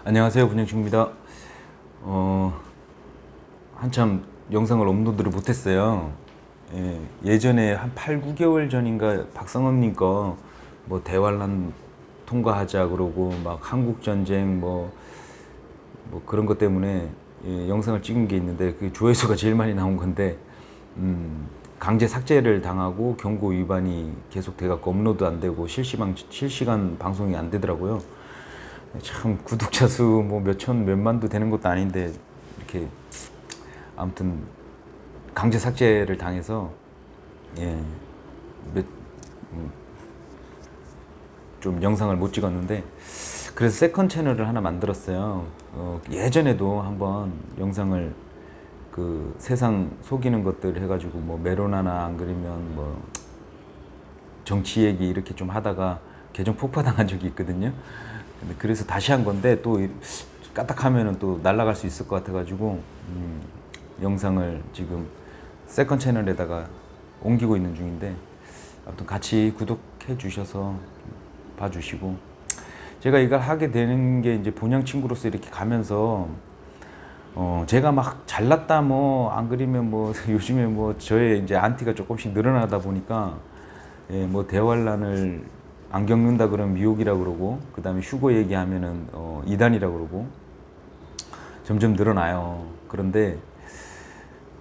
안녕하세요, 분영식입니다. 한참 영상을 업로드를 못했어요. 예전에 한 8, 9개월 전인가 박상업님 거 뭐 대환란 통과하자 그러고 막 한국전쟁 뭐 그런 것 때문에 영상을 찍은 게 있는데 그 조회수가 제일 많이 나온 건데 강제 삭제를 당하고 경고 위반이 계속 돼갖고 업로드 안 되고 실시간 방송이 안 되더라고요. 참 구독자 수 뭐 몇천 몇만도 되는 것도 아닌데 이렇게 아무튼 강제 삭제를 당해서 예, 좀 영상을 못 찍었는데 그래서 세컨 채널을 하나 만들었어요. 예전에도 한번 영상을 그 세상 속이는 것들 해가지고 뭐 메로나나 안 그러면 뭐 정치 얘기 이렇게 좀 하다가 계정 폭파당한 적이 있거든요. 근데 그래서 다시 한 건데 또 까딱하면은 또 날아갈 수 있을 것 같아가지고 영상을 지금 세컨 채널에다가 옮기고 있는 중인데 아무튼 같이 구독해 주셔서 봐주시고 제가 이걸 하게 되는 게 이제 본향 친구로서 이렇게 가면서 제가 막 잘났다 뭐 안 그리면 뭐 요즘에 뭐 저의 이제 안티가 조금씩 늘어나다 보니까 뭐 대환란을 안 겪는다 그러면 미혹이라 그러고 그 다음에 휴거 얘기하면은 이단이라 그러고 점점 늘어나요. 그런데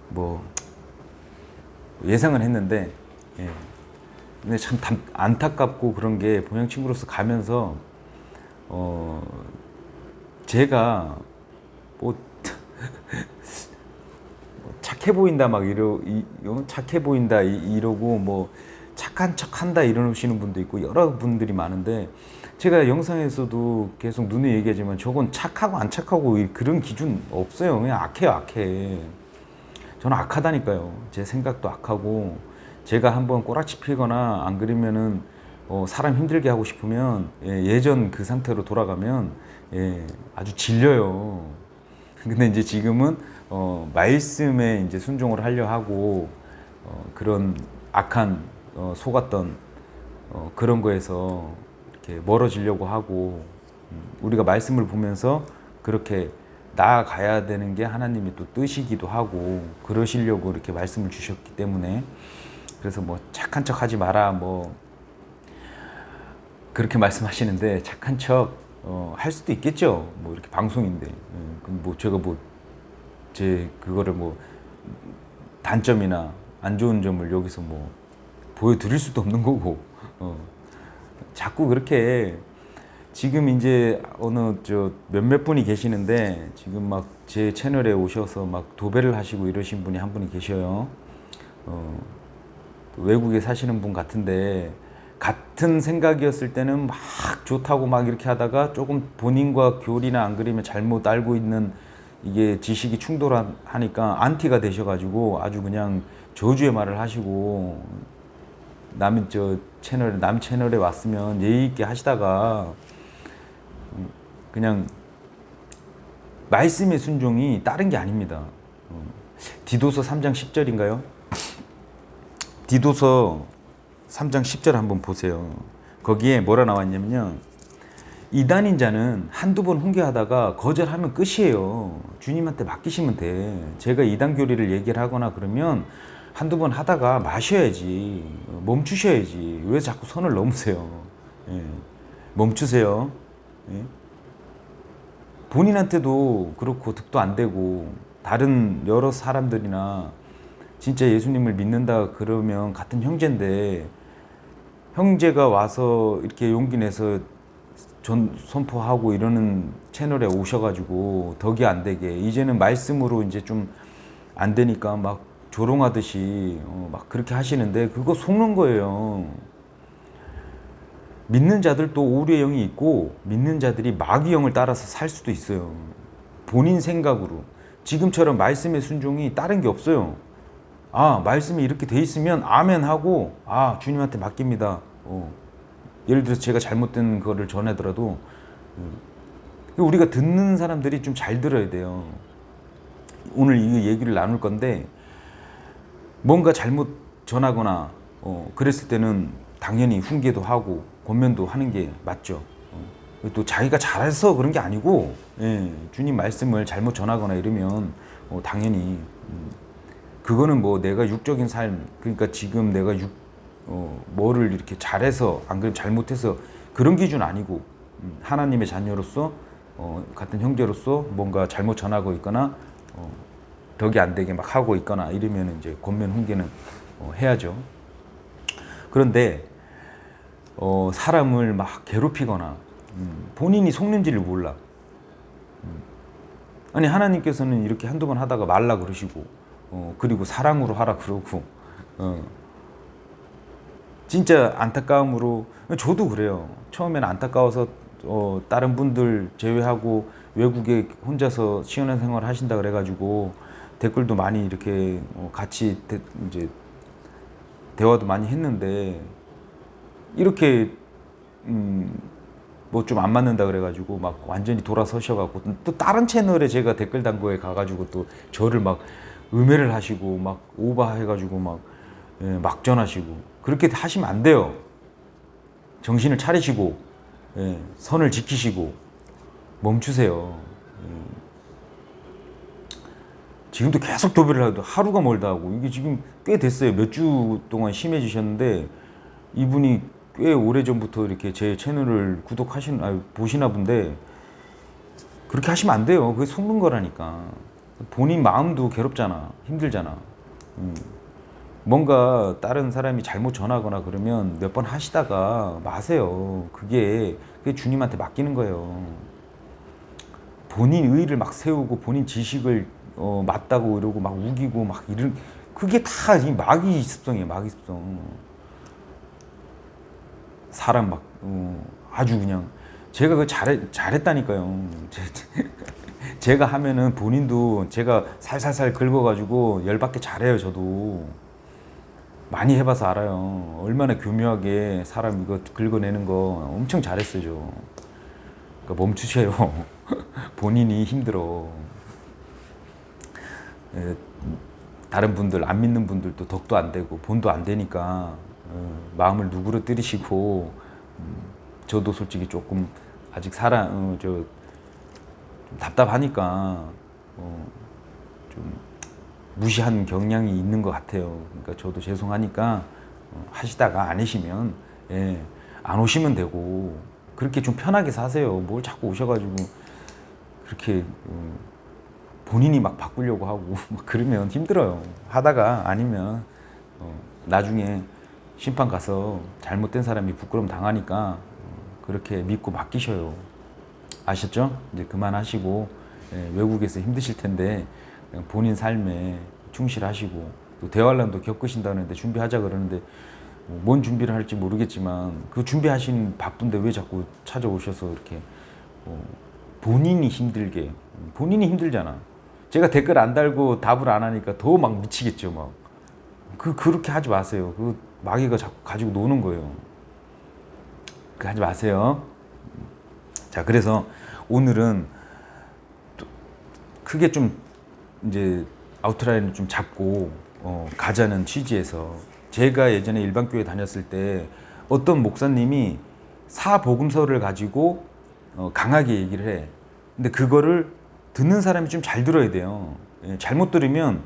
뭐 예상은 했는데 근데 참 안타깝고 그런 게 본향 친구로서 가면서 제가 뭐 착해 보인다 막 착해 보인다 이러고 뭐 착한 척한다 이러시는 분도 있고 여러 분들이 많은데 제가 영상에서도 계속 눈에 얘기하지만 저건 착하고 안 착하고 그런 기준 없어요. 그냥 악해요, 악해. 저는 악하다니까요. 제 생각도 악하고 제가 한번 꼬라치 피거나 안 그러면은 사람 힘들게 하고 싶으면 예전 그 상태로 돌아가면 아주 질려요. 근데 이제 지금은 말씀에 이제 순종을 하려 하고 그런 악한 속았던 그런 거에서 이렇게 멀어지려고 하고 우리가 말씀을 보면서 그렇게 나아가야 되는 게 하나님의 또 뜻이기도 하고 그러시려고 이렇게 말씀을 주셨기 때문에 그래서 뭐 착한 척 하지 마라 뭐 그렇게 말씀하시는데 착한 척 할 수도 있겠죠. 뭐 이렇게 방송인데 그럼 뭐 제가 뭐 제 그거를 뭐 단점이나 안 좋은 점을 여기서 뭐 보여드릴 수도 없는 거고 자꾸 그렇게 지금 이제 어느 저 몇몇 분이 계시는데 지금 막 제 채널에 오셔서 막 도배를 하시고 이러신 분이 한 분이 계셔요. 외국에 사시는 분 같은데 같은 생각이었을 때는 막 좋다고 막 이렇게 하다가 조금 본인과 교리나 안 그리면 잘못 알고 있는 이게 지식이 충돌하니까 안티가 되셔가지고 아주 그냥 저주의 말을 하시고 남 채널에 왔으면 예의 있게 하시다가 그냥 말씀의 순종이 다른 게 아닙니다. 디도서 3장 10절인가요? 디도서 3장 10절 한번 보세요. 거기에 뭐라 나왔냐면요. 이단인 자는 한두 번 훈계하다가 거절하면 끝이에요. 주님한테 맡기시면 돼. 제가 이단 교리를 얘기를 하거나 그러면 한두 번 하다가 마셔야지. 멈추셔야지. 왜 자꾸 선을 넘으세요? 멈추세요. 본인한테도 그렇고 득도 안 되고 다른 여러 사람들이나 진짜 예수님을 믿는다 그러면 같은 형제인데 형제가 와서 이렇게 용기 내서 선포하고 이러는 채널에 오셔가지고 덕이 안 되게 이제는 말씀으로 이제 좀 안 되니까 막 조롱하듯이 막 그렇게 하시는데 그거 속는 거예요. 믿는 자들도 오류의 영이 있고 믿는 자들이 마귀 영을 따라서 살 수도 있어요. 본인 생각으로 지금처럼 말씀의 순종이 다른 게 없어요. 아, 말씀이 이렇게 돼 있으면 아멘 하고 주님한테 맡깁니다. 예를 들어서 제가 잘못된 거를 전하더라도 우리가 듣는 사람들이 좀 잘 들어야 돼요. 오늘 이 얘기를 나눌 건데 뭔가 잘못 전하거나 그랬을 때는 당연히 훈계도 하고 권면도 하는 게 맞죠. 또 자기가 잘해서 그런 게 아니고, 예, 주님 말씀을 잘못 전하거나 이러면 당연히 그거는 뭐 내가 육적인 삶, 그러니까 지금 내가 뭐를 이렇게 잘해서 안 그러면 잘못해서 그런 기준 아니고, 하나님의 자녀로서 같은 형제로서 뭔가 잘못 전하고 있거나 덕이 안 되게 막 하고 있거나 이러면 이제 권면 훈계는 해야죠. 그런데 사람을 막 괴롭히거나 본인이 속는지를 몰라. 아니 하나님께서는 이렇게 한두 번 하다가 말라 그러시고 그리고 사랑으로 하라 그러고 진짜 안타까움으로, 저도 그래요. 처음에는 안타까워서 다른 분들 제외하고 외국에 혼자서 시원한 생활 하신다 그래가지고 댓글도 많이 이렇게 같이 이제 대화도 많이 했는데, 이렇게 뭐 좀 안 맞는다 그래가지고 막 완전히 돌아서셔갖고 또 다른 채널에 제가 댓글 단 거에 가가지고 또 저를 막 음해를 하시고 막 오버해가지고 막 막전하시고, 그렇게 하시면 안 돼요. 정신을 차리시고 선을 지키시고 멈추세요. 지금도 계속 도배를 하도 하루가 멀다 하고, 이게 지금 꽤 됐어요. 몇 주 동안 심해지셨는데, 이분이 꽤 오래전부터 이렇게 제 채널을 보시나 본데, 그렇게 하시면 안 돼요. 그게 속는 거라니까. 본인 마음도 괴롭잖아. 힘들잖아. 뭔가 다른 사람이 잘못 전하거나 그러면 몇 번 하시다가 마세요. 그게 주님한테 맡기는 거예요. 본인 의의를 막 세우고 본인 지식을 맞다고 이러고 막 우기고 막 그게 다 이 마귀 습성이에요. 마귀 습성. 사람 막 아주 그냥 제가 잘했다니까요. 제가 하면은 본인도 제가 살살살 긁어가지고 열받게 잘해요. 저도 많이 해봐서 알아요. 얼마나 교묘하게 사람 이거 긁어내는 거 엄청 잘했어요. 그러니까 멈추세요. 본인이 힘들어. 다른 분들 안 믿는 분들도 덕도 안 되고 본도 안 되니까 마음을 누그러뜨리시고, 저도 솔직히 조금 아직 좀 답답하니까 좀 무시한 경향이 있는 것 같아요. 그러니까 저도 죄송하니까 하시다가 아니시면 안 오시면 되고, 그렇게 좀 편하게 사세요. 뭘 자꾸 오셔가지고 그렇게 본인이 막 바꾸려고 하고 막 그러면 힘들어요. 하다가 아니면 나중에 심판 가서 잘못된 사람이 부끄러움 당하니까 그렇게 믿고 맡기셔요. 아셨죠? 이제 그만하시고, 외국에서 힘드실 텐데 그냥 본인 삶에 충실하시고, 또 대환란도 겪으신다는데 준비하자 그러는데 뭔 준비를 할지 모르겠지만 그 준비하신 바쁜데 왜 자꾸 찾아오셔서 이렇게 본인이 힘들잖아. 제가 댓글 안 달고 답을 안 하니까 더 막 미치겠죠. 막 그렇게 하지 마세요. 그 마귀가 자꾸 가지고 노는 거예요. 그 하지 마세요. 자, 그래서 오늘은 크게 좀 이제 아웃라인을 좀 잡고 가자는 취지에서, 제가 예전에 일반교회 다녔을 때 어떤 목사님이 사복음서를 가지고 강하게 얘기를 해. 근데 그거를 듣는 사람이 좀 잘 들어야 돼요. 잘못 들으면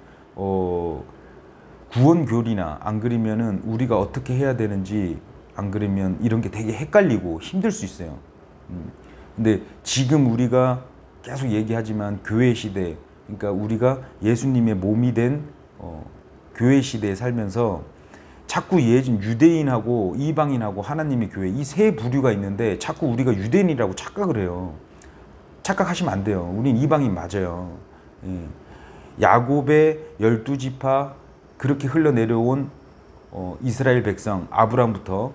구원교리나 안 그러면은 우리가 어떻게 해야 되는지, 안 그러면 이런 게 되게 헷갈리고 힘들 수 있어요. 근데 지금 우리가 계속 얘기하지만 교회 시대, 그러니까 우리가 예수님의 몸이 된 교회 시대에 살면서 자꾸 유대인하고 이방인하고 하나님의 교회, 이 세 부류가 있는데 자꾸 우리가 유대인이라고 착각을 해요. 착각하시면 안 돼요. 우린 이방인 맞아요. 야곱의 12지파 그렇게 흘러내려온 이스라엘 백성, 아브라함부터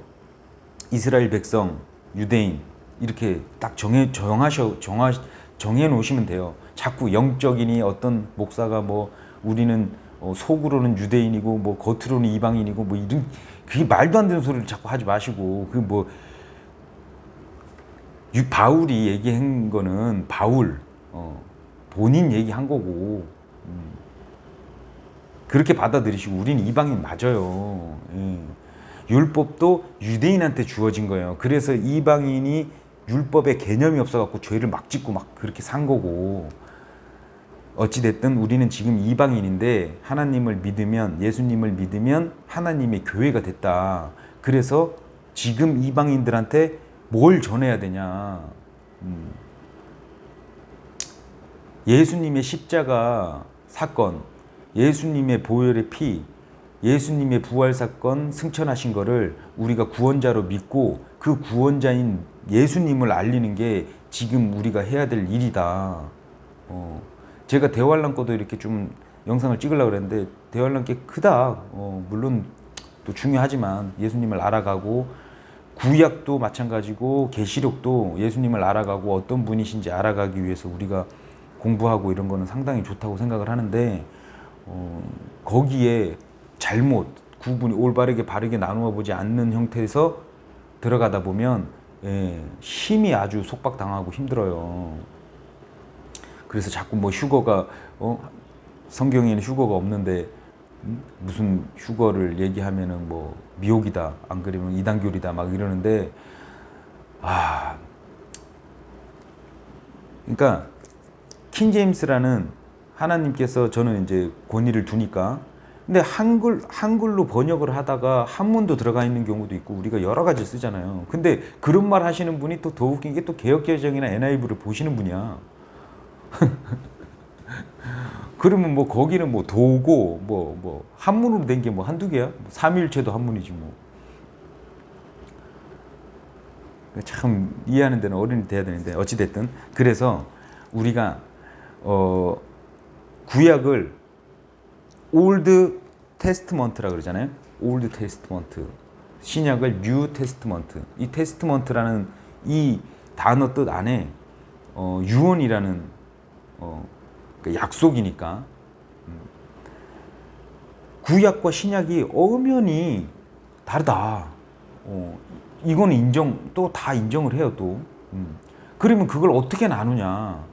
이스라엘 백성, 유대인 이렇게 딱 정해 놓으시면 돼요. 자꾸 영적이니 어떤 목사가 뭐 우리는 속으로는 유대인이고 뭐 겉으로는 이방인이고 뭐 이런, 그게 말도 안 되는 소리를 자꾸 하지 마시고, 그 뭐 바울이 얘기한 거는 본인 얘기한 거고, 그렇게 받아들이시고, 우리는 이방인 맞아요. 율법도 유대인한테 주어진 거예요. 그래서 이방인이 율법의 개념이 없어갖고 죄를 막 짓고 막 그렇게 산 거고, 어찌됐든 우리는 지금 이방인인데 하나님을 믿으면, 예수님을 믿으면 하나님의 교회가 됐다. 그래서 지금 이방인들한테 뭘 전해야 되냐. 예수님의 십자가 사건, 예수님의 보혈의 피, 예수님의 부활 사건 승천하신 거를 우리가 구원자로 믿고 그 구원자인 예수님을 알리는 게 지금 우리가 해야 될 일이다. 제가 대환란 거도 이렇게 좀 영상을 찍으려고 그랬는데 대환란 게 크다. 물론 또 중요하지만 예수님을 알아가고, 구약도 마찬가지고 계시록도 예수님을 알아가고 어떤 분이신지 알아가기 위해서 우리가 공부하고 이런 거는 상당히 좋다고 생각을 하는데, 거기에 잘못 구분이 올바르게 바르게 나누어 보지 않는 형태에서 들어가다 보면 힘이 아주 속박당하고 힘들어요. 그래서 자꾸 뭐 휴거가 성경에는 휴거가 없는데 무슨 휴거를 얘기하면은 뭐 미혹이다, 안 그러면 이단교리다 막 이러는데, 그러니까 킹제임스라는 하나님께서, 저는 이제 권위를 두니까, 근데 한글로 번역을 하다가 한문도 들어가 있는 경우도 있고 우리가 여러 가지 쓰잖아요. 근데 그런 말 하시는 분이 또 더 웃긴 게 또 개역개정이나 NIV를 보시는 분이야. 그러면 뭐 거기는 뭐 도고 뭐 한문으로 된 게 뭐 한두 개야? 삼위일체도 한문이지 뭐. 참 이해하는 데는 어른이 돼야 되는데, 어찌됐든 그래서 우리가 구약을 올드 테스트먼트라 그러잖아요. 올드 테스트먼트. 신약을 뉴 테스트먼트. 이 테스트먼트라는 이 단어 뜻 안에 유언이라는 약속이니까, 구약과 신약이 엄연히 다르다. 이거는 인정, 또 다 인정을 해요 또. 그러면 그걸 어떻게 나누냐?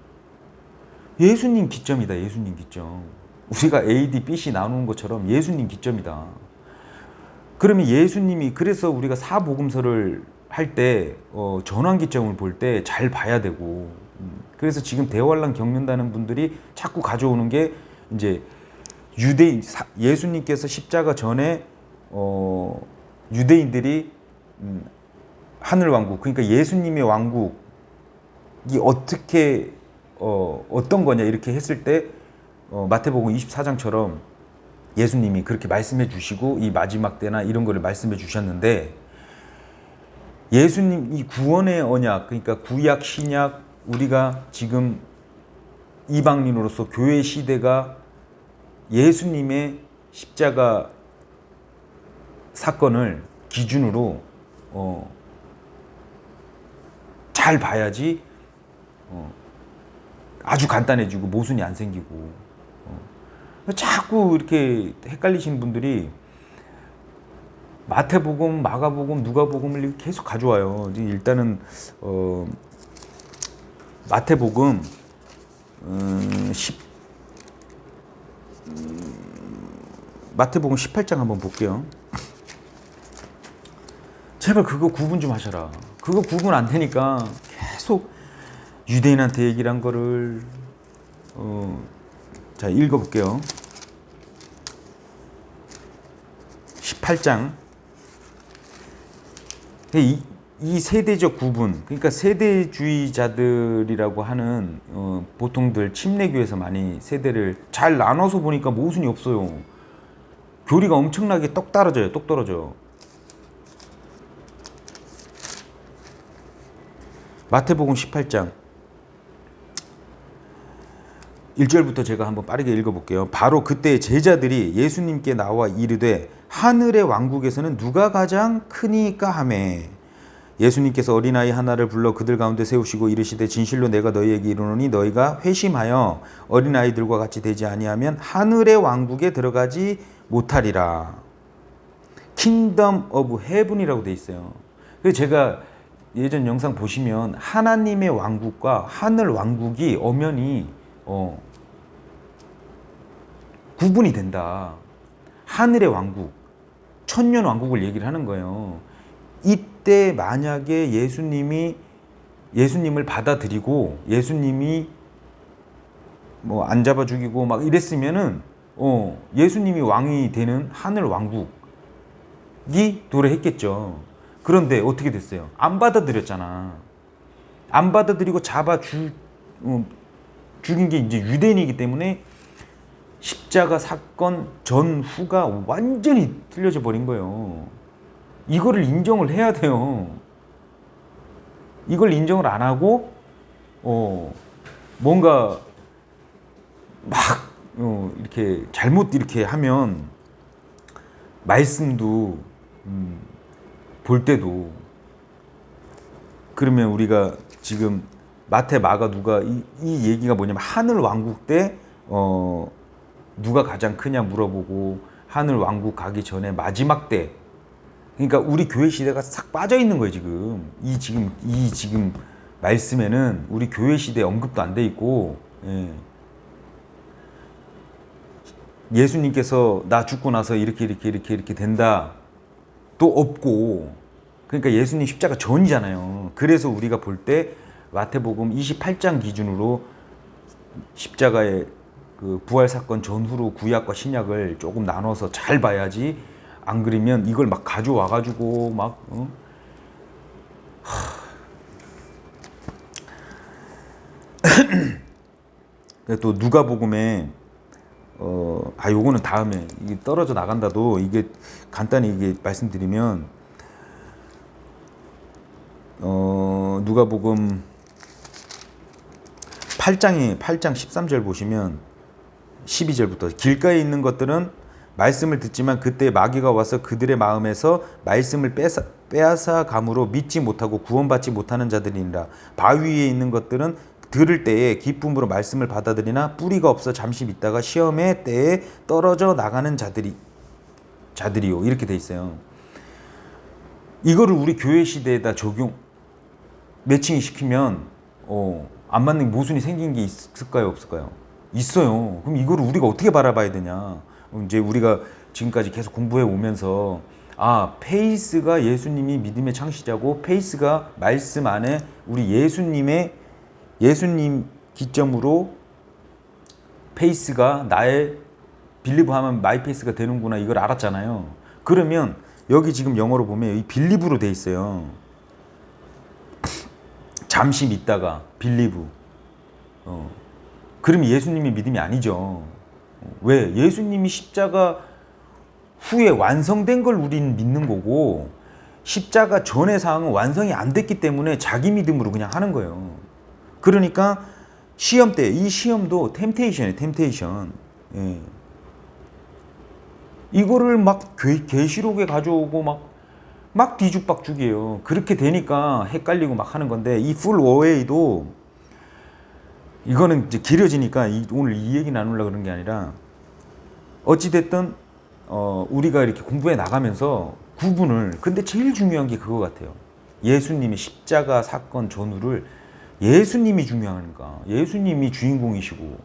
예수님 기점이다. 예수님 기점. 우리가 A, D, B, C 나누는 것처럼 예수님 기점이다. 그러면 예수님이, 그래서 우리가 사복음서를 할 때 전환 기점을 볼 때 잘 봐야 되고, 그래서 지금 대환란 겪는다는 분들이 자꾸 가져오는 게 이제 유대인, 예수님께서 십자가 전에 유대인들이 하늘 왕국, 그러니까 예수님의 왕국이 어떻게 어떤 거냐 이렇게 했을 때 마태복음 24장처럼 예수님이 그렇게 말씀해 주시고 이 마지막 때나 이런 거를 말씀해 주셨는데, 예수님 이 구원의 언약, 그러니까 구약 신약, 우리가 지금 이방인으로서 교회 시대가 예수님의 십자가 사건을 기준으로 잘 봐야지 아주 간단해지고 모순이 안 생기고. 자꾸 이렇게 헷갈리시는 분들이 마태복음, 마가복음, 누가복음을 계속 가져와요. 일단은 마태복음 마태복음 18장 한번 볼게요. 제발 그거 구분 좀 하셔라. 그거 구분 안 되니까 계속 유대인한테 얘기를 한 거를 자, 읽어볼게요. 18장. 이 세대적 구분, 그러니까 세대주의자들이라고 하는 보통들 침례교에서 많이 세대를 잘 나눠서 보니까 모순이 없어요. 교리가 엄청나게 똑 떨어져요. 똑 떨어져. 마태복음 18장 1절부터 제가 한번 빠르게 읽어볼게요. 바로 그때 제자들이 예수님께 나와 이르되 하늘의 왕국에서는 누가 가장 크니까 하매, 예수님께서 어린아이 하나를 불러 그들 가운데 세우시고 이르시되 진실로 내가 너희에게 이르노니 너희가 회심하여 어린아이들과 같이 되지 아니하면 하늘의 왕국에 들어가지 못하리라. 킹덤 오브 헤븐이라고 돼 있어요. 그래서 제가 예전 영상 보시면 하나님의 왕국과 하늘 왕국이 엄연히 구분이 된다. 하늘의 왕국, 천년 왕국을 얘기를 하는 거예요. 이때 만약에 예수님이 예수님을 받아들이고 예수님이 뭐 안 잡아 죽이고 막 이랬으면은 예수님이 왕이 되는 하늘 왕국이 도래했겠죠. 그런데 어떻게 됐어요? 안 받아들였잖아. 안 받아들이고 죽인 게 이제 유대인이기 때문에 십자가 사건 전후가 완전히 틀려져 버린 거예요. 이거를 인정을 해야 돼요. 이걸 인정을 안 하고 뭔가 막 이렇게 잘못 이렇게 하면 말씀도 볼 때도 그러면 우리가 지금 마태, 마가, 누가 이 얘기가 뭐냐면 하늘 왕국 때 누가 가장 크냐 물어보고 하늘 왕국 가기 전에 마지막 때 그러니까 우리 교회 시대가 싹 빠져 있는 거예요 지금 이 말씀에는 우리 교회 시대 언급도 안 돼 있고 예수님께서 나 죽고 나서 이렇게 된다 또 없고 그러니까 예수님 십자가 전이잖아요. 그래서 우리가 볼 때 마태복음 28장 기준으로 십자가의 그 부활 사건 전후로 구약과 신약을 조금 나눠서 잘 봐야지 안 그러면 이걸 막 가져와 가지고 막 또 누가복음에 요거는 다음에 이게 떨어져 나간다도 이게 간단히 이게 말씀드리면 누가복음 8장 13절 보시면 12절부터 길가에 있는 것들은 말씀을 듣지만 그때 마귀가 와서 그들의 마음에서 말씀을 빼앗아 감으로 믿지 못하고 구원받지 못하는 자들이니라. 바위 위에 있는 것들은 들을 때에 기쁨으로 말씀을 받아들이나 뿌리가 없어 잠시 있다가 시험의 때에 떨어져 나가는 자들이요. 이렇게 돼 있어요. 이거를 우리 교회 시대에다 매칭 시키면 안 맞는 모순이 생긴 게 있을까요, 없을까요? 있어요. 그럼 이거를 우리가 어떻게 바라봐야 되냐? 이제 우리가 지금까지 계속 공부해 오면서 페이스가 예수님이 믿음의 창시자고 페이스가 말씀 안에 우리 예수님 기점으로 페이스가 나의 빌리브하면 마이 페이스가 되는구나 이걸 알았잖아요. 그러면 여기 지금 영어로 보면 이 빌리브로 돼 있어요. 잠시 믿다가 빌리브. 그러면 예수님이 믿음이 아니죠. 왜? 예수님이 십자가 후에 완성된 걸 우리는 믿는 거고 십자가 전의 사항은 완성이 안 됐기 때문에 자기 믿음으로 그냥 하는 거예요. 그러니까 시험 때 이 시험도 템테이션이에요. 템테이션. 이거를 막 계시록에 가져오고 막 뒤죽박죽이에요. 그렇게 되니까 헷갈리고 막 하는 건데 이 풀 어웨이도 이거는 이제 길어지니까 오늘 이 얘기 나누려고 그런 게 아니라 어찌됐든 우리가 이렇게 공부해 나가면서 구분을 근데 제일 중요한 게 그거 같아요. 예수님이 십자가 사건 전후를 예수님이 중요하니까 예수님이 주인공이시고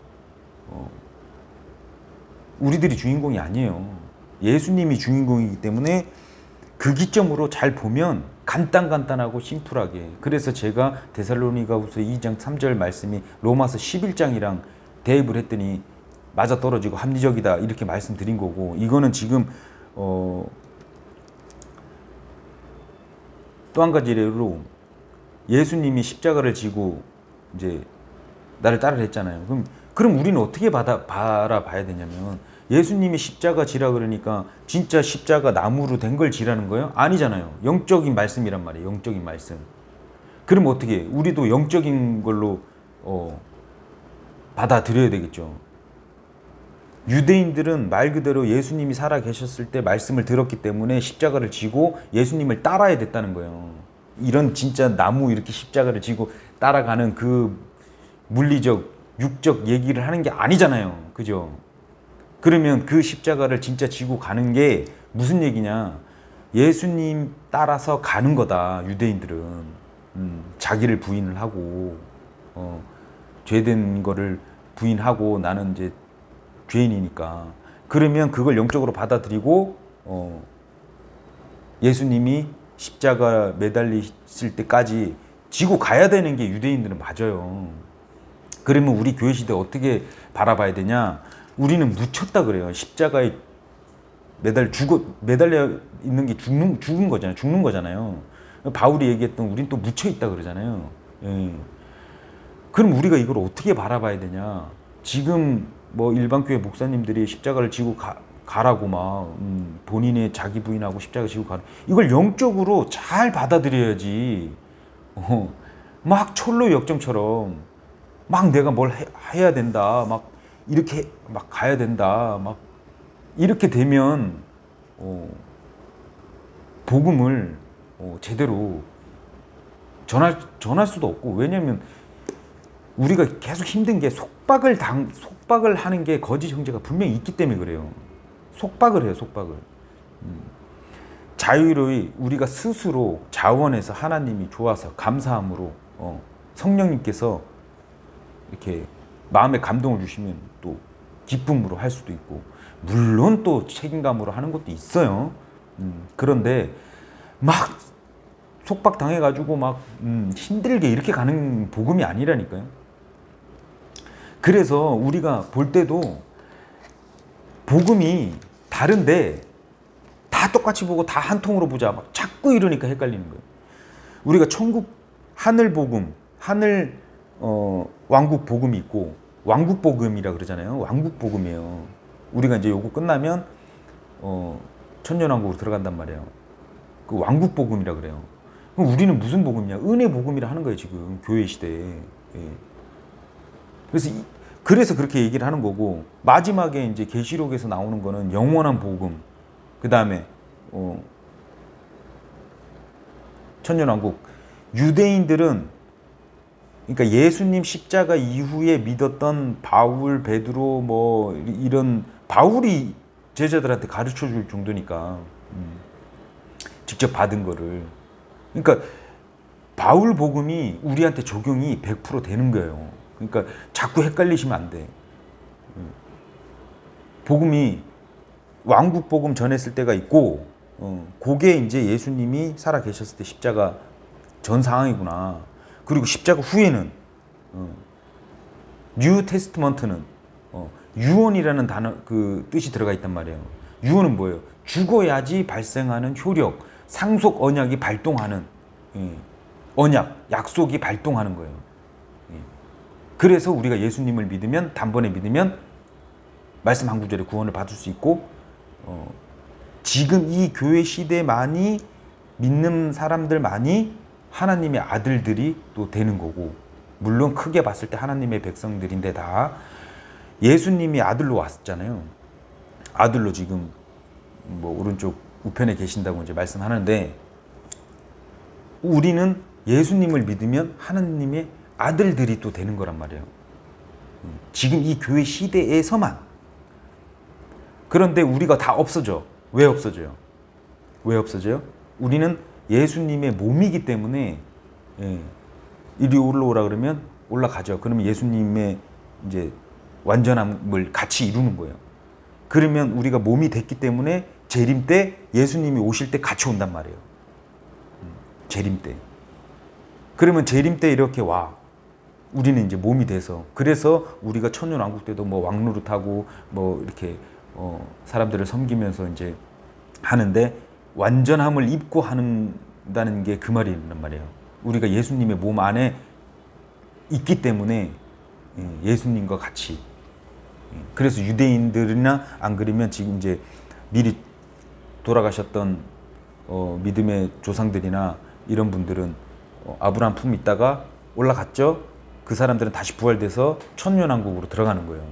우리들이 주인공이 아니에요. 예수님이 주인공이기 때문에 그 기점으로 잘 보면 간단하고 심플하게 그래서 제가 데살로니가후서 2장 3절 말씀이 로마서 11장이랑 대입을 했더니 맞아떨어지고 합리적이다 이렇게 말씀드린 거고 이거는 지금 또 한 가지 예로 예수님이 십자가를 지고 이제 나를 따르라 했잖아요. 그럼 우리는 어떻게 바라봐야 되냐면 예수님이 십자가 지라 그러니까 진짜 십자가 나무로 된 걸 지라는 거예요? 아니잖아요. 영적인 말씀이란 말이에요. 영적인 말씀. 그럼 어떻게 해? 우리도 영적인 걸로 받아들여야 되겠죠. 유대인들은 말 그대로 예수님이 살아 계셨을 때 말씀을 들었기 때문에 십자가를 지고 예수님을 따라야 됐다는 거예요. 이런 진짜 나무 이렇게 십자가를 지고 따라가는 그 물리적, 육적 얘기를 하는 게 아니잖아요. 그죠? 그러면 그 십자가를 진짜 지고 가는 게 무슨 얘기냐? 예수님 따라서 가는 거다. 유대인들은 자기를 부인을 하고 죄된 거를 부인하고 나는 이제 죄인이니까 그러면 그걸 영적으로 받아들이고 예수님이 십자가 매달리실 때까지 지고 가야 되는 게 유대인들은 맞아요. 그러면 우리 교회 시대 어떻게 바라봐야 되냐? 우리는 묻혔다 그래요. 십자가에 매달려 있는 게 죽은 거잖아요. 죽는 거잖아요. 바울이 얘기했던 우린 또 묻혀 있다 그러잖아요. 예. 그럼 우리가 이걸 어떻게 바라봐야 되냐? 지금 뭐 일반 교회 목사님들이 십자가를 지고 가라고 막 본인의 자기 부인하고 십자가 지고 가라. 이걸 영적으로 잘 받아들여야지. 막 철로 역정처럼 막 내가 뭘 해야 된다. 막 이렇게 막 가야 된다. 막 이렇게 되면 복음을 제대로 전할 수도 없고, 왜냐면 우리가 계속 힘든 게 속박을 하는 게 거짓 형제가 분명히 있기 때문에 그래요. 속박을 해요, 속박을. 자유로이 우리가 스스로 자원해서 하나님이 좋아서 감사함으로 성령님께서 이렇게 마음에 감동을 주시면 또 기쁨으로 할 수도 있고, 물론 또 책임감으로 하는 것도 있어요. 그런데 막 속박 당해가지고 막 힘들게 이렇게 가는 복음이 아니라니까요. 그래서 우리가 볼 때도 복음이 다른데 다 똑같이 보고 다 한 통으로 보자 막 자꾸 이러니까 헷갈리는 거예요. 우리가 천국 하늘 복음, 하늘 왕국 복음이 있고 왕국 복음이라 그러잖아요. 왕국 복음이에요. 우리가 이제 요거 끝나면 천년왕국으로 들어간단 말이에요. 그 왕국 복음이라 그래요. 그럼 우리는 무슨 복음이냐? 은혜 복음이라 하는 거예요, 지금 교회 시대에. 예. 그래서 그렇게 얘기를 하는 거고, 마지막에 이제 계시록에서 나오는 거는 영원한 복음. 그 다음에 천년왕국. 유대인들은, 그러니까 예수님 십자가 이후에 믿었던 바울, 베드로 뭐 이런, 바울이 제자들한테 가르쳐 줄 정도니까 직접 받은 거를. 그러니까 바울 복음이 우리한테 적용이 100% 되는 거예요. 그러니까 자꾸 헷갈리시면 안 돼. 복음이 왕국 복음 전했을 때가 있고, 그게 이제 예수님이 살아 계셨을 때 십자가 전 상황이구나. 그리고 십자가 후에는 뉴 테스트먼트는 유언이라는 단어 그 뜻이 들어가 있단 말이에요. 유언은 뭐예요? 죽어야지 발생하는 효력, 상속 언약이 발동하는 언약, 약속이 발동하는 거예요. 그래서 우리가 예수님을 믿으면, 단번에 믿으면 말씀 한 구절에 구원을 받을 수 있고, 지금 이 교회 시대만이 믿는 사람들만이 하나님의 아들들이 또 되는 거고, 물론 크게 봤을 때 하나님의 백성들인데 다 예수님이 아들로 왔잖아요. 아들로 지금 뭐 오른쪽 우편에 계신다고 이제 말씀하는데, 우리는 예수님을 믿으면 하나님의 아들들이 또 되는 거란 말이에요. 지금 이 교회 시대에서만. 그런데 우리가 다 없어져. 왜 없어져요? 왜 없어져요? 우리는 예수님의 몸이기 때문에, 이리 올라오라 그러면 올라가죠. 그러면 예수님의 이제 완전함을 같이 이루는 거예요. 그러면 우리가 몸이 됐기 때문에 재림 때 예수님이 오실 때 같이 온단 말이에요. 재림 때. 그러면 재림 때 이렇게 와. 우리는 이제 몸이 돼서. 그래서 우리가 천년왕국 때도 뭐 왕노릇하고 뭐 이렇게 사람들을 섬기면서 이제 하는데, 완전함을 입고 한다는 게 그 말이란 말이에요. 우리가 예수님의 몸 안에 있기 때문에 예수님과 같이. 그래서 유대인들이나 안 그러면 지금 이제 미리 돌아가셨던 믿음의 조상들이나 이런 분들은 아브라함 품 있다가 올라갔죠. 그 사람들은 다시 부활돼서 천년왕국으로 들어가는 거예요.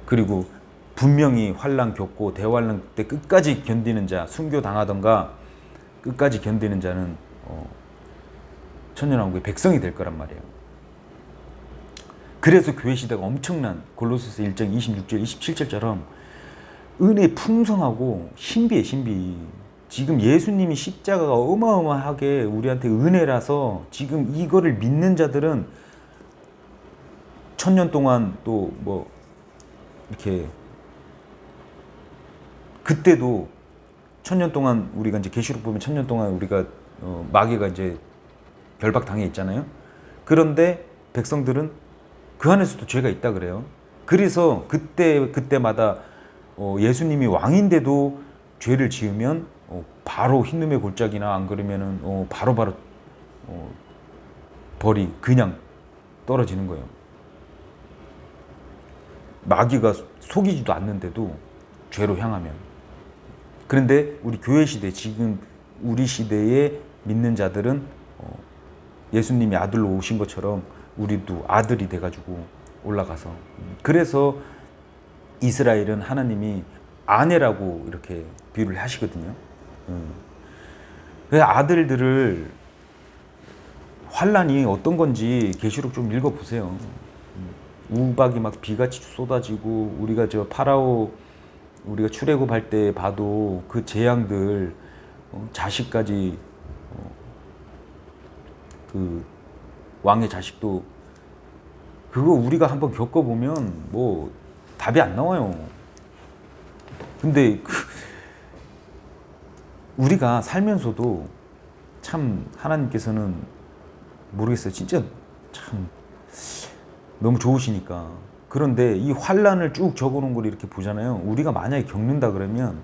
그리고 분명히 환난 겪고 대환난 때 끝까지 견디는 자, 순교 당하던가 끝까지 견디는 자는 천년왕국의 백성이 될 거란 말이에요. 그래서 교회 시대가 엄청난, 골로새서 1장 26절, 27절처럼 은혜 풍성하고 신비해, 신비. 지금 예수님이 십자가가 어마어마하게 우리한테 은혜라서 지금 이거를 믿는 자들은 천년 동안 또 뭐 이렇게, 그때도 천년 동안 우리가 이제 계시록 보면 천년 동안 우리가 마귀가 이제 결박 당해 있잖아요. 그런데 백성들은 그 안에서도 죄가 있다 그래요. 그래서 그때마다 예수님이 왕인데도 죄를 지으면 바로 흰눈의 골짜기나 안 그러면은 바로바로 벌이 그냥 떨어지는 거예요. 마귀가 속이지도 않는데도 죄로 향하면. 그런데 우리 교회 시대, 지금 우리 시대에 믿는 자들은 예수님이 아들로 오신 것처럼 우리도 아들이 돼가지고 올라가서, 그래서 이스라엘은 하나님이 아내라고 이렇게 비유를 하시거든요. 그래서 아들들을, 환란이 어떤 건지 계시록 좀 읽어보세요. 우박이 막 비같이 쏟아지고, 우리가 저 파라오 우리가 출애굽할 때 봐도 그 재앙들, 자식까지, 그 왕의 자식도, 그거 우리가 한번 겪어보면 뭐 답이 안 나와요. 근데 우리가 살면서도 참 하나님께서는 모르겠어요. 진짜 참 너무 좋으시니까. 그런데 이 환란을 쭉 적어놓은 걸 이렇게 보잖아요. 우리가 만약에 겪는다 그러면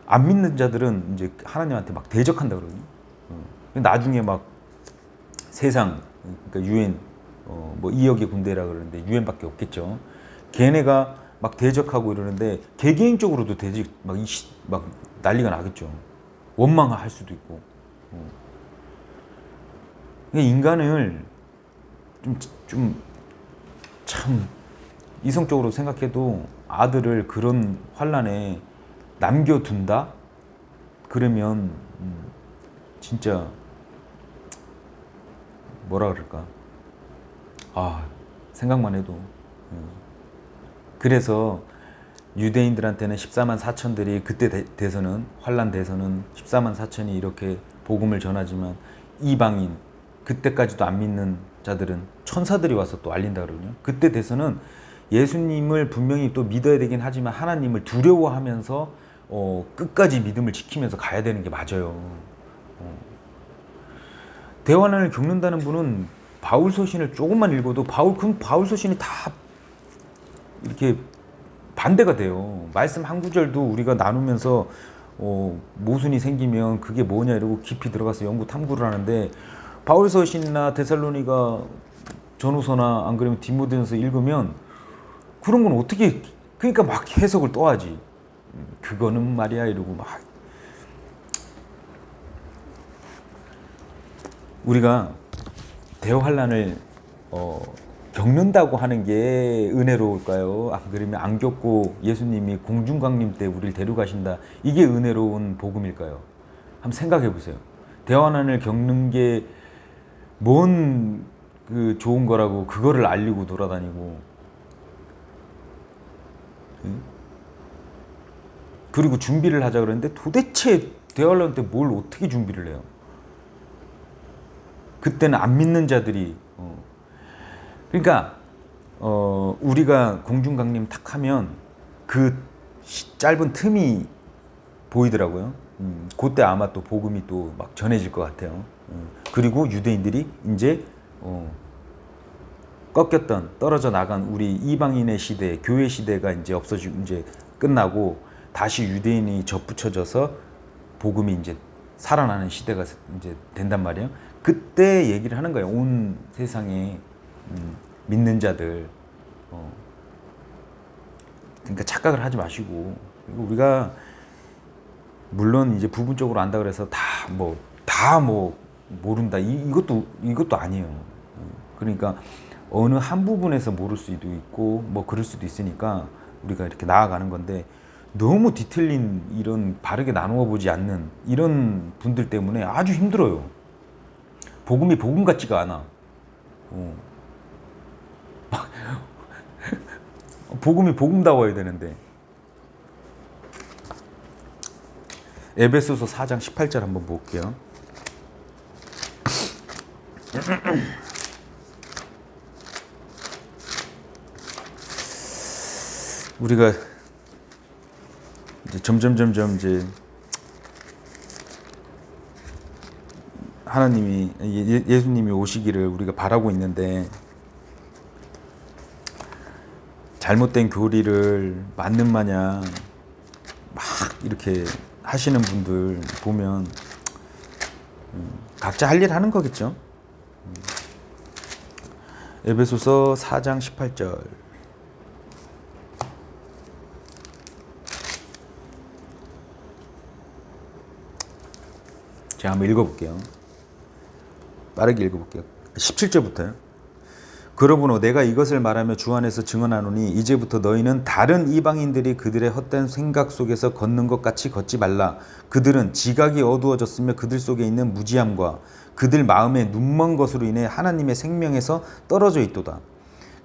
안 믿는 자들은 이제 하나님한테 막 대적한다 그러거든요. 나중에 막 세상, 그러니까 유엔, 뭐 2억의 군대라 그러는데 유엔밖에 없겠죠. 걔네가 막 대적하고 이러는데 개개인적으로도 대적 막 난리가 나겠죠. 원망할 수도 있고. 인간을 좀 참 이성적으로 생각해도 아들을 그런 환란에 남겨둔다? 그러면 진짜 뭐라 그럴까? 생각만 해도. 그래서 유대인들한테는 14만 4천들이 그때 돼서는, 환란 돼서는 14만 4천이 이렇게 복음을 전하지만, 이방인, 그때까지도 안 믿는 자들은 천사들이 와서 또 알린다 그러거든요. 그때 돼서는 예수님을 분명히 또 믿어야 되긴 하지만 하나님을 두려워하면서 끝까지 믿음을 지키면서 가야 되는 게 맞아요. 대환란을 겪는다는 분은 바울 서신을 조금만 읽어도 바울 서신이 다 이렇게 반대가 돼요. 말씀 한 구절도 우리가 나누면서 모순이 생기면 그게 뭐냐 이러고 깊이 들어가서 연구 탐구를 하는데, 바울 서신이나 데살로니가 전후서나 안 그러면 디모데전서 읽으면 그런 건 어떻게, 그러니까 막 해석을 또 하지. 그거는 말이야 이러고 막. 우리가 대환란을 겪는다고 하는 게 은혜로울까요? 안 그러면 안 겪고 예수님이 공중강림 때 우리를 데려가신다, 이게 은혜로운 복음일까요? 한번 생각해 보세요. 대환란을 겪는 게 뭔 그 좋은 거라고 그거를 알리고 돌아다니고, 그리고 준비를 하자 그러는데 도대체 대환란 때 뭘 어떻게 준비를 해요? 그때는 안 믿는 자들이, 그러니까 우리가 공중강림 탁 하면 그 짧은 틈이 보이더라고요. 그때 아마 또 복음이 또 막 전해질 것 같아요. 그리고 유대인들이 이제 꺾였던, 떨어져 나간 우리 이방인의 시대, 교회 시대가 이제 없어지고 이제 끝나고 다시 유대인이 접붙여져서 복음이 이제 살아나는 시대가 이제 된단 말이에요. 그때 얘기를 하는 거예요. 온 세상에 믿는 자들. 그러니까 착각을 하지 마시고, 그리고 우리가 물론 이제 부분적으로 안다 그래서 다 모른다, 이것도 아니에요. 그러니까 어느 한 부분에서 모를 수도 있고 뭐 그럴 수도 있으니까 우리가 이렇게 나아가는 건데, 너무 디테일린 이런 바르게 나누어 보지 않는 이런 분들 때문에 아주 힘들어요. 복음이 복음 같지가 않아. 복음이 복음다워야 되는데. 에베소서 4장 18절 한번 볼게요. 우리가 이제 점점 이제 하나님이 예수님이 오시기를 우리가 바라고 있는데 잘못된 교리를 맞는 마냥 막 이렇게 하시는 분들 보면 각자 할 일 하는 거겠죠. 에베소서 4장 18절. 제가 한번 읽어볼게요. 빠르게 읽어볼게요. 17절부터요. 그러므로 내가 이것을 말하며 주 안에서 증언하노니 이제부터 너희는 다른 이방인들이 그들의 헛된 생각 속에서 걷는 것 같이 걷지 말라. 그들은 지각이 어두워졌으며 그들 속에 있는 무지함과 그들 마음에 눈먼 것으로 인해 하나님의 생명에서 떨어져 있도다.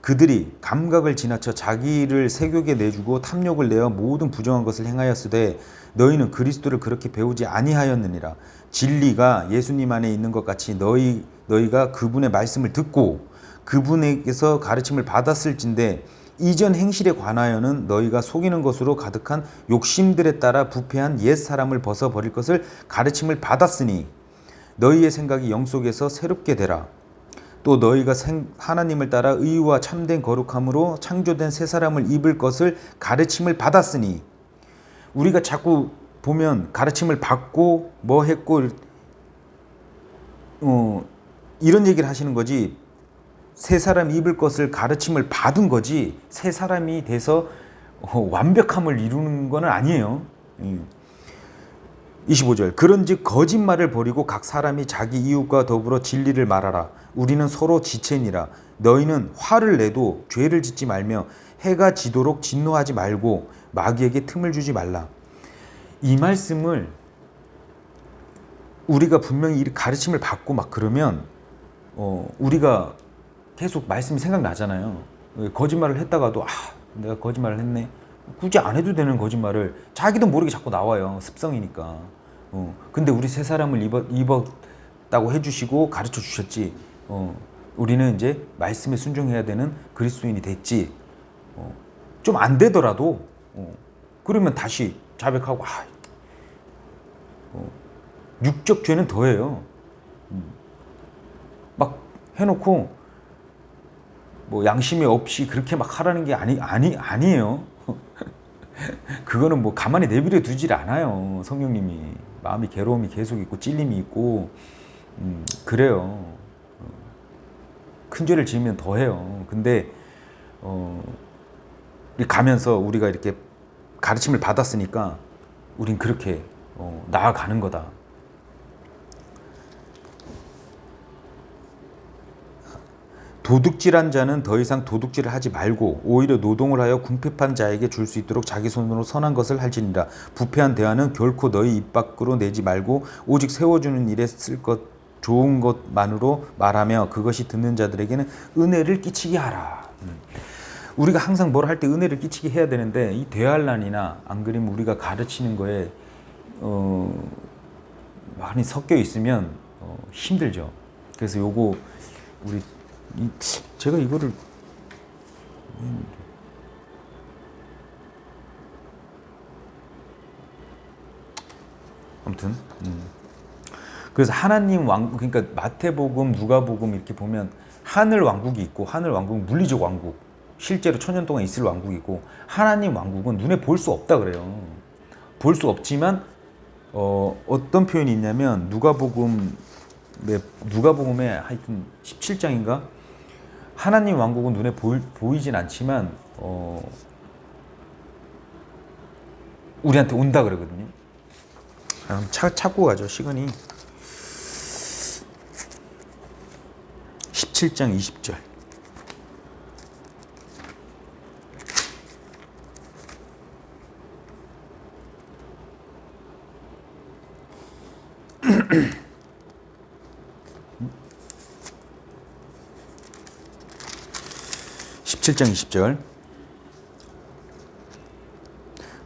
그들이 감각을 지나쳐 자기를 세욕에 내주고 탐욕을 내어 모든 부정한 것을 행하였으되 너희는 그리스도를 그렇게 배우지 아니하였느니라. 진리가 예수님 안에 있는 것 같이 너희가 그분의 말씀을 듣고 그분에게서 가르침을 받았을진데 이전 행실에 관하여는 너희가 속이는 것으로 가득한 욕심들에 따라 부패한 옛 사람을 벗어버릴 것을 가르침을 받았으니 너희의 생각이 영 속에서 새롭게 되라. 또 너희가 하나님을 따라 의와 참된 거룩함으로 창조된 새 사람을 입을 것을 가르침을 받았으니 우리가 자꾸 보면 가르침을 받고 뭐 했고 이런 얘기를 하시는 거지 새 사람 입을 것을 가르침을 받은 거지 새 사람이 돼서 완벽함을 이루는 건 아니에요. 25절 그런즉 거짓말을 버리고 각 사람이 자기 이웃과 더불어 진리를 말하라. 우리는 서로 지체니라. 너희는 화를 내도 죄를 짓지 말며 해가 지도록 진노하지 말고 마귀에게 틈을 주지 말라. 이 말씀을 우리가 분명히 이 가르침을 받고 막 그러면 우리가 계속 말씀이 생각나잖아요. 거짓말을 했다가도 내가 거짓말을 했네. 굳이 안 해도 되는 거짓말을 자기도 모르게 자꾸 나와요. 습성이니까. 근데 우리 새 사람을 입었다고 해주시고 가르쳐 주셨지. 우리는 이제 말씀에 순종해야 되는 그리스도인이 됐지. 좀 안 되더라도 그러면 다시 자백하고 육적 죄는 더해요. 막 해놓고 뭐 양심이 없이 그렇게 막 하라는 게 아니에요. 그거는 뭐 가만히 내버려 두질 않아요. 성령님이 마음이 괴로움이 계속 있고 찔림이 있고 그래요. 큰 죄를 지으면 더해요. 근데 가면서 우리가 이렇게 가르침을 받았으니까 우린 그렇게 나아가는 거다. 도둑질한 자는 더 이상 도둑질을 하지 말고 오히려 노동을 하여 궁핍한 자에게 줄 수 있도록 자기 손으로 선한 것을 할지니라. 부패한 대화는 결코 너희 입 밖으로 내지 말고 오직 세워주는 일에 쓸 것 좋은 것만으로 말하며 그것이 듣는 자들에게는 은혜를 끼치게 하라. 우리가 항상 뭘 할 때 은혜를 끼치게 해야 되는데 이 대환란이나 안 그러면 우리가 가르치는 거에 많이 섞여 있으면 힘들죠. 그래서 요거 우리 제가 이거를 아무튼 그래서 하나님 왕국 그러니까 마태복음, 누가복음 이렇게 보면 하늘 왕국이 있고 하늘 왕국은 물리적 왕국 실제로 천년 동안 있을 왕국이고 하나님 왕국은 눈에 볼 수 없다 그래요. 볼 수 없지만 어떤 표현이 있냐면 누가복음에 하여튼 17장인가 하나님 왕국은 눈에 보이진 않지만 우리한테 온다 그러거든요. 찾고 가죠. 시간이 17장 20절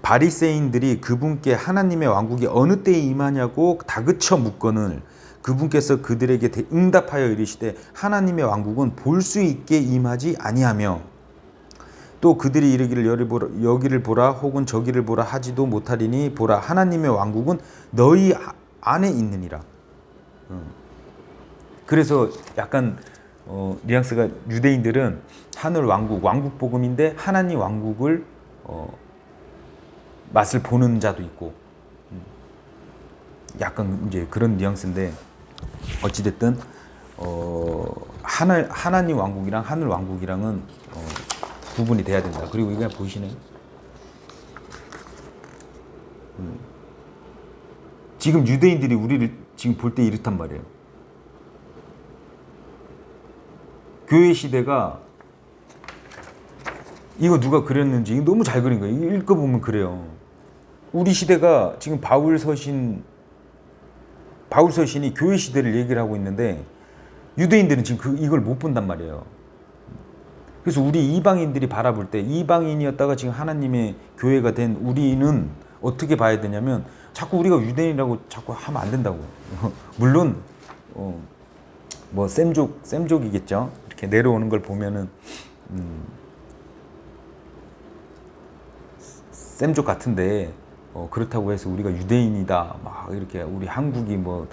바리새인들이 그분께 하나님의 왕국이 어느 때에 임하냐고 다그쳐 묻거늘 그분께서 그들에게 응답하여 이르시되 하나님의 왕국은 볼 수 있게 임하지 아니하며 또 그들이 이르기를 여기를 보라 혹은 저기를 보라 하지도 못하리니 보라 하나님의 왕국은 너희 안에 있느니라. 그래서 약간 뉘앙스가 유대인들은 하늘 왕국, 왕국 복음인데 하나님 왕국을 맛을 보는 자도 있고 약간 이제 그런 뉘앙스인데 어찌됐든 하나님 왕국이랑 하늘 왕국이랑은 구분이 돼야 된다. 그리고 이거 보이시나요? 지금 유대인들이 우리를 지금 볼 때 이렇단 말이에요. 교회 시대가 이거 누가 그렸는지 이거 너무 잘 그린 거예요. 읽어보면 그래요. 우리 시대가 지금 바울 서신이 교회 시대를 얘기를 하고 있는데 유대인들은 지금 이걸 못 본단 말이에요. 그래서 우리 이방인들이 바라볼 때 이방인이었다가 지금 하나님의 교회가 된 우리는 어떻게 봐야 되냐면 자꾸 우리가 유대인이라고 자꾸 하면 안 된다고. 물론 뭐 셈족이겠죠. 이렇게 내려오는 걸 보면은 셈족 같은데 그렇다고 해서 우리가 유대인이다 막 이렇게 우리 한국이 뭐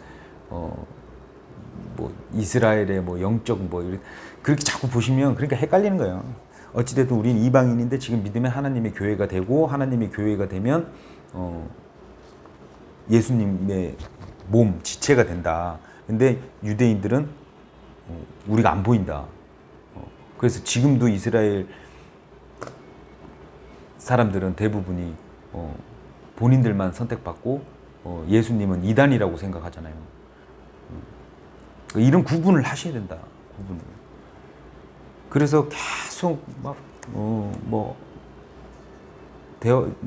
이스라엘의 뭐 영적 뭐 이렇게 그렇게 자꾸 보시면 그러니까 헷갈리는 거예요. 어찌됐든 우리는 이방인인데 지금 믿음의 하나님의 교회가 되고 하나님의 교회가 되면 예수님의 몸 지체가 된다. 근데 유대인들은 우리가 안 보인다. 그래서 지금도 이스라엘 사람들은 대부분이 본인들만 선택받고 예수님은 이단이라고 생각하잖아요. 이런 구분을 하셔야 된다. 구분을. 그래서 계속 막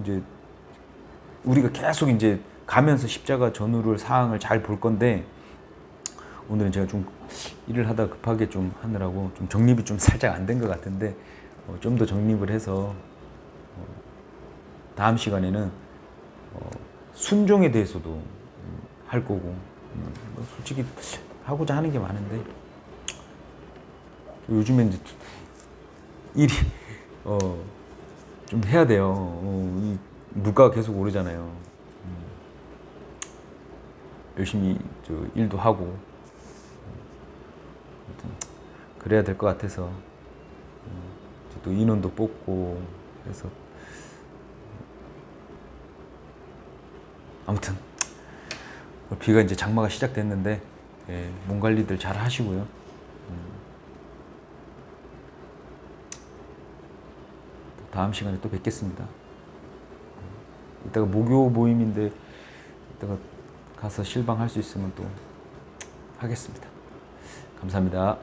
이제 우리가 계속 이제 가면서 십자가 전후를 사항을 잘 볼 건데 오늘은 제가 좀 일을 하다 급하게 좀 하느라고 좀 정립이 좀 살짝 안 된 것 같은데 좀 더 정립을 해서 다음 시간에는 순종에 대해서도 할 거고 솔직히 하고자 하는 게 많은데 요즘에 이제 일이 좀 해야 돼요. 이 물가가 계속 오르잖아요. 열심히 일도 하고 아무튼 그래야 될 것 같아서 또 인원도 뽑고 그래서 아무튼 비가 이제 장마가 시작됐는데 몸 관리들 잘 하시고요. 다음 시간에 또 뵙겠습니다. 이따가 목요 모임인데 이따가 가서 실방할 수 있으면 또 하겠습니다. 감사합니다.